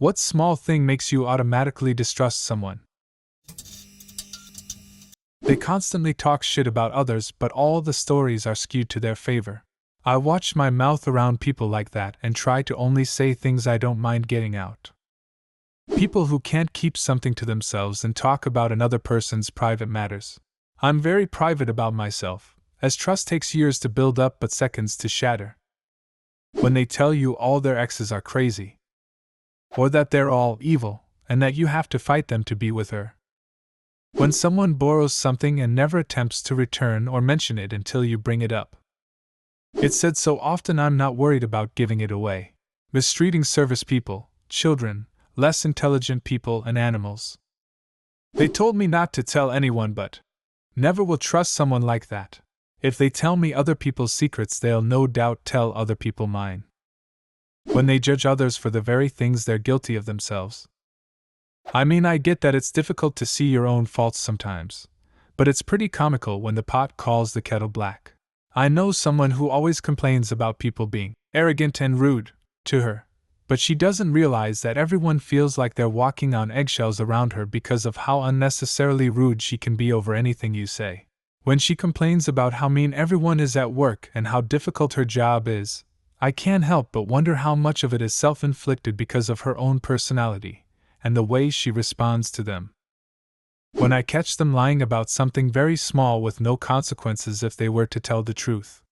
What small thing makes you automatically distrust someone? They constantly talk shit about others, but all the stories are skewed to their favor. I watch my mouth around people like that and try to only say things I don't mind getting out. People who can't keep something to themselves and talk about another person's private matters. I'm very private about myself, as trust takes years to build up but seconds to shatter. When they tell you all their exes are crazy, or that they're all evil, and that you have to fight them to be with her. When someone borrows something and never attempts to return or mention it until you bring it up. It's said so often I'm not worried about giving it away. Mistreating service people, children, less intelligent people and animals. They told me not to tell anyone, but never will trust someone like that. If they tell me other people's secrets, they'll no doubt tell other people mine. When they judge others for the very things they're guilty of themselves. I mean, I get that it's difficult to see your own faults sometimes, but it's pretty comical when the pot calls the kettle black. I know someone who always complains about people being arrogant and rude to her, but she doesn't realize that everyone feels like they're walking on eggshells around her because of how unnecessarily rude she can be over anything you say. When she complains about how mean everyone is at work and how difficult her job is, I can't help but wonder how much of it is self-inflicted because of her own personality and the way she responds to them. When I catch them lying about something very small with no consequences if they were to tell the truth.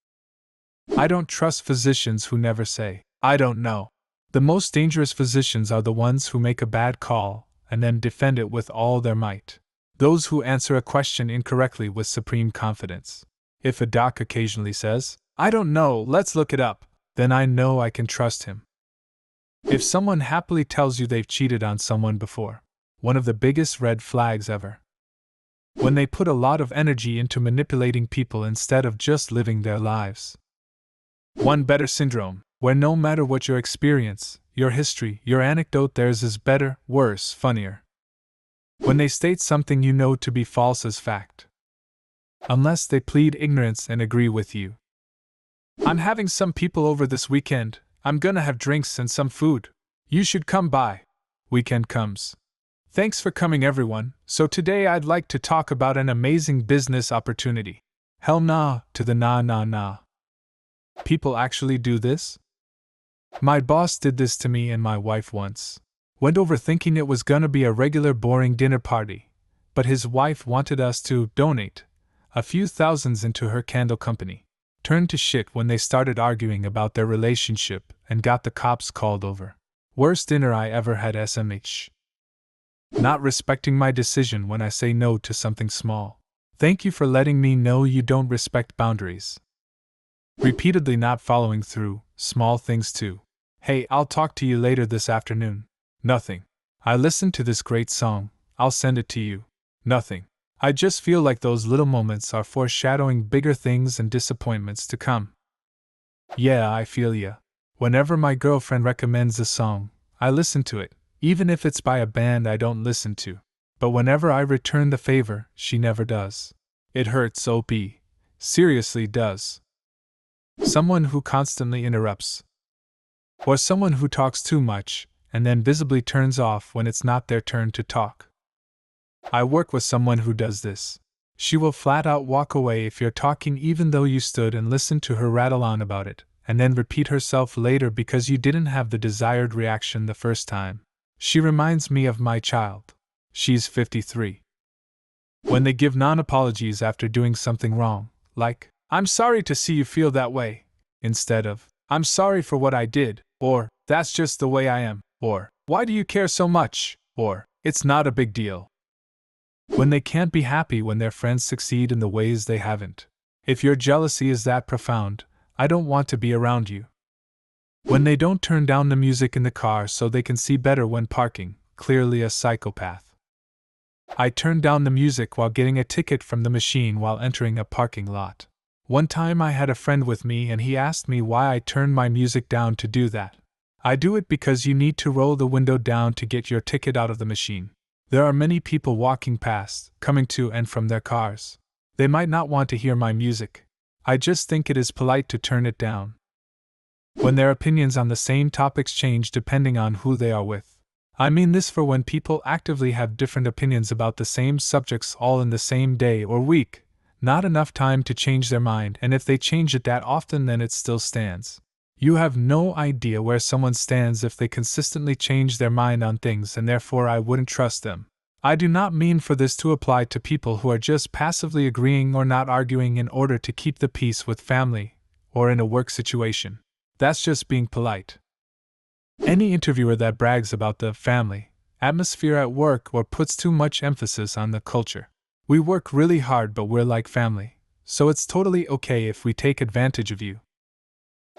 I don't trust physicians who never say, "I don't know." The most dangerous physicians are the ones who make a bad call and then defend it with all their might. Those who answer a question incorrectly with supreme confidence. If a doc occasionally says, "I don't know, let's look it up," then I know I can trust him. If someone happily tells you they've cheated on someone before, one of the biggest red flags ever. When they put a lot of energy into manipulating people instead of just living their lives. One better syndrome, where no matter what your experience, your history, your anecdote, theirs is better, worse, funnier. When they state something you know to be false as fact. Unless they plead ignorance and agree with you. "I'm having some people over this weekend. I'm gonna have drinks and some food. You should come by." Weekend comes. "Thanks for coming, everyone. So today I'd like to talk about an amazing business opportunity." Hell nah to the nah. People actually do this? My boss did this to me and my wife once. Went over thinking it was gonna be a regular boring dinner party, but his wife wanted us to donate a few thousands into her candle company. Turned to shit when they started arguing about their relationship and got the cops called over. Worst dinner I ever had. SMH. Not respecting my decision when I say no to something small. Thank you for letting me know you don't respect boundaries. Repeatedly not following through, small things too. "Hey, I'll talk to you later this afternoon." Nothing. "I listened to this great song, I'll send it to you." Nothing. I just feel like those little moments are foreshadowing bigger things and disappointments to come. Yeah, I feel ya. Whenever my girlfriend recommends a song, I listen to it, even if it's by a band I don't listen to. But whenever I return the favor, she never does. It hurts, OP. Seriously does. Someone who constantly interrupts. Or someone who talks too much, and then visibly turns off when it's not their turn to talk. I work with someone who does this. She will flat out walk away if you're talking even though you stood and listened to her rattle on about it, and then repeat herself later because you didn't have the desired reaction the first time. She reminds me of my child. She's 53. When they give non-apologies after doing something wrong, like, "I'm sorry to see you feel that way," instead of, "I'm sorry for what I did," or, "That's just the way I am," or, "Why do you care so much?" or, "It's not a big deal." When they can't be happy when their friends succeed in the ways they haven't. If your jealousy is that profound, I don't want to be around you. When they don't turn down the music in the car so they can see better when parking, clearly a psychopath. I turned down the music while getting a ticket from the machine while entering a parking lot. One time I had a friend with me and he asked me why I turned my music down to do that. I do it because you need to roll the window down to get your ticket out of the machine. There are many people walking past, coming to and from their cars. They might not want to hear my music. I just think it is polite to turn it down. When their opinions on the same topics change depending on who they are with. I mean this for when people actively have different opinions about the same subjects all in the same day or week, not enough time to change their mind, and if they change it that often then it still stands. You have no idea where someone stands if they consistently change their mind on things, and therefore I wouldn't trust them. I do not mean for this to apply to people who are just passively agreeing or not arguing in order to keep the peace with family, or in a work situation. That's just being polite. Any interviewer that brags about the family atmosphere at work or puts too much emphasis on the culture. We work really hard, but we're like family, so it's totally okay if we take advantage of you.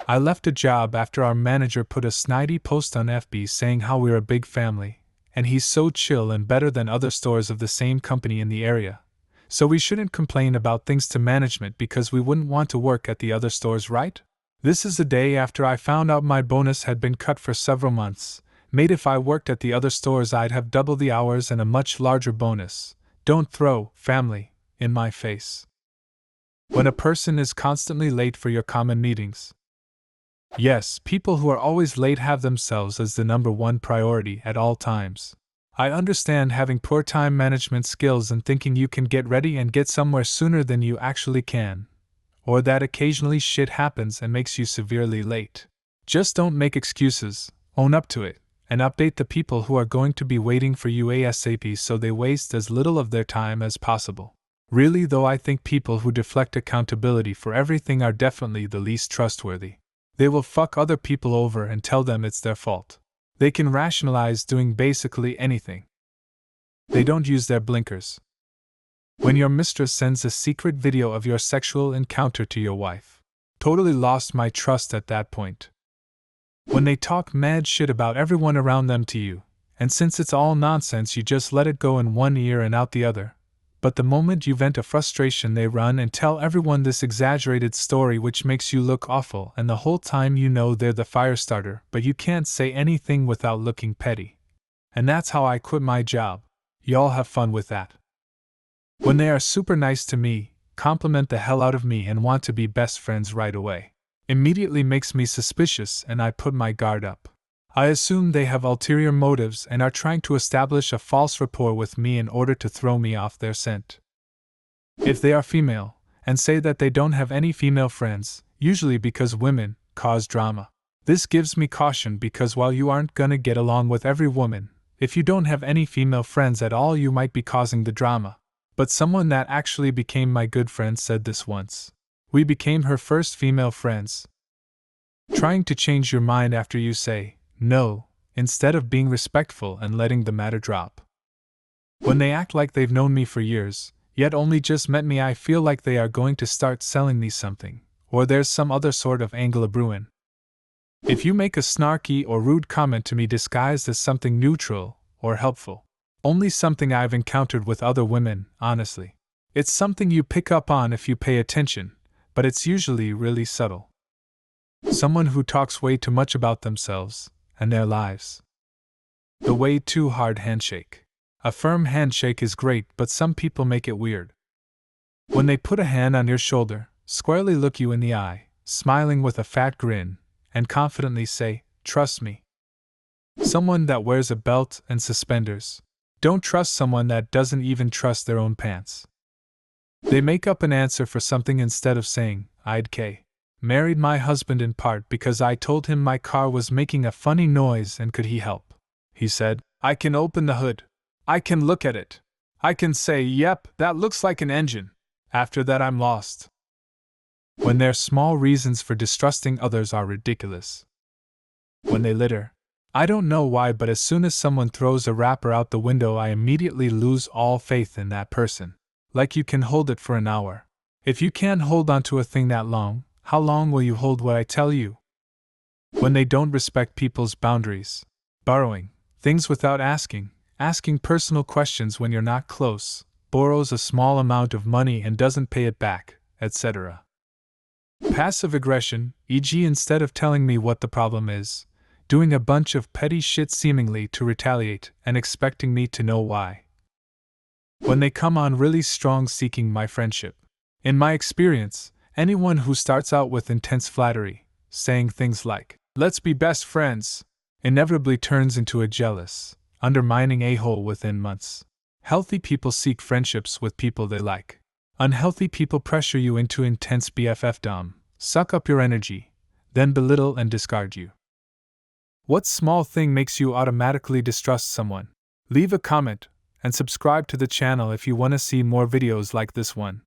I left a job after our manager put a snidey post on FB saying how we're a big family, and he's so chill and better than other stores of the same company in the area, so we shouldn't complain about things to management because we wouldn't want to work at the other stores, right? This is the day after I found out my bonus had been cut for several months. Made if I worked at the other stores I'd have double the hours and a much larger bonus. Don't throw family in my face. When a person is constantly late for your common meetings. Yes, people who are always late have themselves as the number one priority at all times. I understand having poor time management skills and thinking you can get ready and get somewhere sooner than you actually can. Or that occasionally shit happens and makes you severely late. Just don't make excuses, own up to it, and update the people who are going to be waiting for you ASAP so they waste as little of their time as possible. Really though, I think people who deflect accountability for everything are definitely the least trustworthy. They will fuck other people over and tell them it's their fault. They can rationalize doing basically anything. They don't use their blinkers. When your mistress sends a secret video of your sexual encounter to your wife. Totally lost my trust at that point. When they talk mad shit about everyone around them to you, and since it's all nonsense you just let it go in one ear and out the other. But the moment you vent a frustration they run and tell everyone this exaggerated story which makes you look awful, and the whole time you know they're the fire starter, but you can't say anything without looking petty. And that's how I quit my job. Y'all have fun with that. When they are super nice to me, compliment the hell out of me and want to be best friends right away. Immediately makes me suspicious and I put my guard up. I assume they have ulterior motives and are trying to establish a false rapport with me in order to throw me off their scent. If they are female, and say that they don't have any female friends, usually because women cause drama. This gives me caution because while you aren't gonna get along with every woman, if you don't have any female friends at all you might be causing the drama. But someone that actually became my good friend said this once. We became her first female friends. Trying to change your mind after you say no, instead of being respectful and letting the matter drop. When they act like they've known me for years, yet only just met me, I feel like they are going to start selling me something, or there's some other sort of angle brewing. If you make a snarky or rude comment to me disguised as something neutral or helpful, only something I've encountered with other women, honestly. It's something you pick up on if you pay attention, but it's usually really subtle. Someone who talks way too much about themselves and their lives. The way too hard handshake. A firm handshake is great, but some people make it weird. When they put a hand on your shoulder, squarely look you in the eye, smiling with a fat grin, and confidently say, "Trust me." Someone that wears a belt and suspenders. Don't trust someone that doesn't even trust their own pants. They make up an answer for something instead of saying, "I'd married my husband in part because I told him my car was making a funny noise and could he help." He said, "I can open the hood. I can look at it. I can say, yep, that looks like an engine." After that I'm lost. When their small reasons for distrusting others are ridiculous. When they litter. I don't know why, but as soon as someone throws a wrapper out the window I immediately lose all faith in that person. Like you can hold it for an hour. If you can't hold onto a thing that long, how long will you hold what I tell you? When they don't respect people's boundaries. Borrowing things without asking personal questions when you're not close, borrows a small amount of money and doesn't pay it back, etc. Passive aggression, e.g., instead of telling me what the problem is, doing a bunch of petty shit seemingly to retaliate and expecting me to know why. When they come on really strong seeking my friendship. In my experience, anyone who starts out with intense flattery, saying things like, "Let's be best friends," inevitably turns into a jealous, undermining a-hole within months. Healthy people seek friendships with people they like. Unhealthy people pressure you into intense BFF-dom, suck up your energy, then belittle and discard you. What small thing makes you automatically distrust someone? Leave a comment and subscribe to the channel if you want to see more videos like this one.